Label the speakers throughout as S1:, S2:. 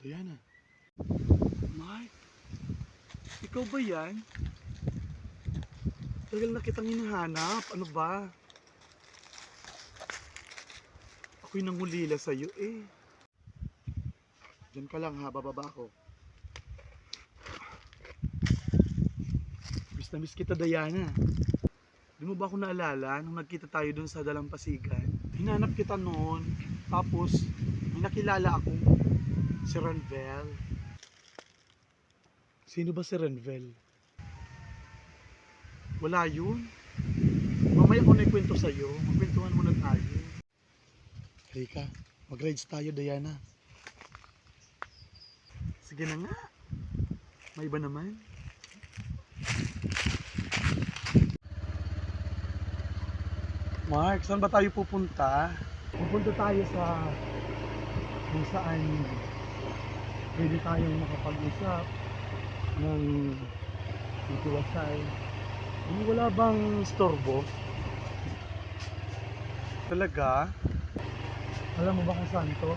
S1: Diana. Mike, ikaw ba yan? Tagal na kitang hinahanap. Ano ba? Ako'y nangulila sa'yo eh. Diyan ka lang ha, bababa ako. Miss na miss kita, Diana. Di mo ba ako naalala nung nagkita tayo dun sa Dalampasigan? Hinanap kita noon. Tapos, may nakilala akong si Ranvel. Sino ba si Ranvel? Wala yun. Mamaya ko na ikwento sa'yo. Magkwentuhan muna tayo. Halika, mag-rides tayo, Diana. Sige na nga. May iba naman. Mark, saan ba tayo pupunta? Pupunta tayo sa kung saan pwede tayong makapag-usap ng itiwasay. Wala bang storbo? Talaga? Alam mo ba kung saan to?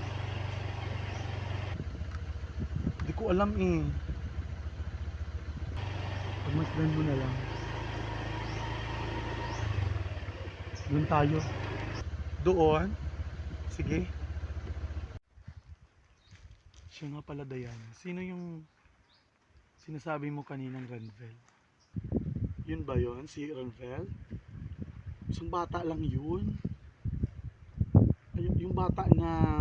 S1: Hindi ko alam eh. Pagmasdan mo na lang. Doon tayo. Doon? Sige. Siya nga pala, Diana. Sino yung sinasabi mo kaninang Ranvel? Yun ba yun? Si Ranvel? Isang bata lang yun. Ay, yung bata na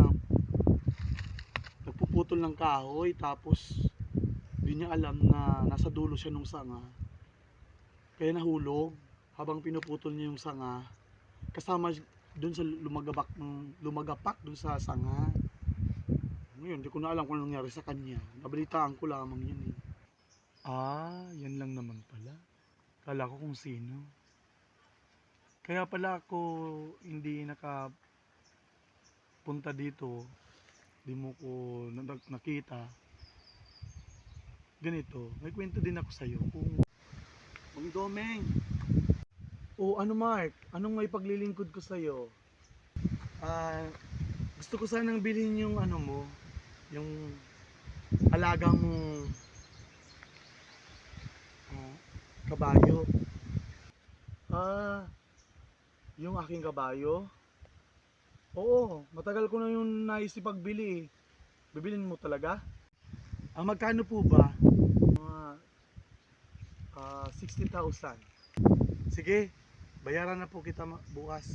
S1: nagpuputol ng kahoy tapos hindi niya alam na nasa dulo siya nung sanga. Kaya nahulog habang pinuputol niya yung sanga. Kasama dun sa lumagapak dun sa sanga. Ngayon, hindi ko na alam kung anong nangyari sa kanya. Nabalitaan ko lamang yun eh. Ah, yan lang naman pala. Kala ko kung sino. Kaya pala ako hindi nakapunta dito. Di mo ko nakita. Ganito, may kwento din ako sa'yo. Mang Domeng. O ano Mark, anong may paglilingkod ko sa'yo? Gusto ko sanang bilhin yung ano mo, yung alaga mo kabayo. Ah, yung aking kabayo? Oo, matagal ko na yung naisip pagbili. Bibilin mo talaga? Magkano po ba? Mga 60,000. Sige, bayaran na po kita bukas.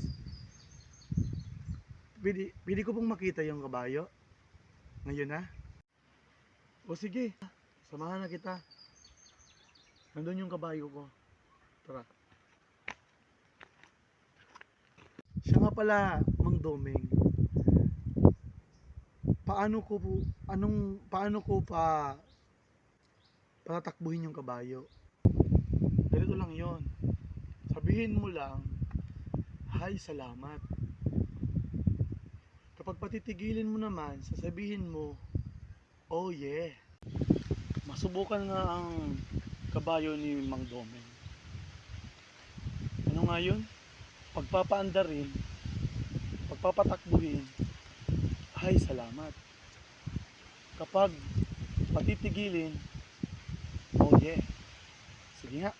S1: Pwede ko pong makita yung kabayo? Ngayon na? O sige, samahan na kita. Nandun yung kabayo ko. Tara. Siya nga pala, Mang Domeng. Paano ko patatakbuhin yung kabayo? Ganito lang yon. Sabihin mo lang, "Hay, salamat." Kapag patitigilin mo naman, sasabihin mo, "Oh yeah." Masubukan nga ang kabayo ni Mang Domeng. Ano nga yun? Pagpapaandarin, pagpapatakbuhin, "Hay, salamat." Kapag patitigilin, "Oh yeah." Sige nga.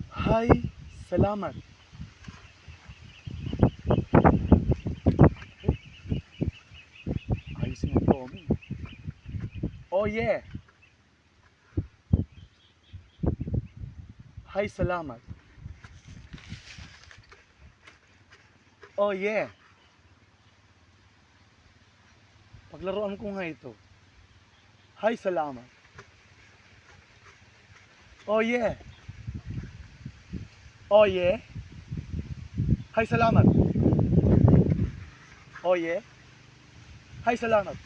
S1: "Hay, salamat." Ayusin mo Domeng. "Oh yeah." "Hay, salamat." "Oh yeah." Paglaruan ko nga ito. "Hay, salamat." "Oh yeah." "Oh yeah." "Hay, salamat." "Oh yeah." "Hay, salamat."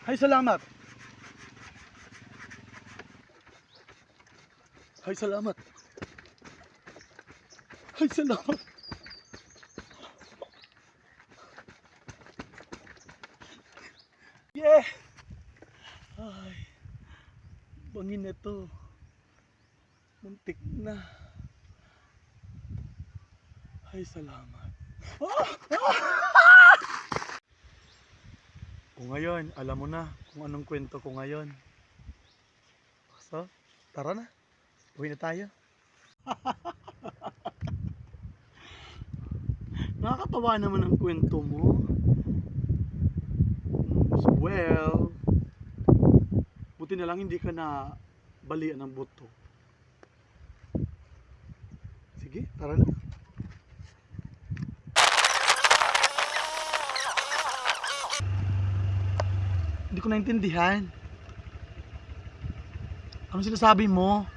S1: "Hay, salamat." "Hay, salamat." "Hay, salamat." Yeah! Ay, bangin na to. Muntik na. Hay, salamat. Kung ngayon, alam mo na kung anong kwento ko ngayon. So, tara na. Uwi na tayo. Nakakatawa naman ang kwento mo. Well, buti na lang hindi ka na balian ng buto. Sige, tara na. Hindi ko naintindihan. Ano sinasabi mo?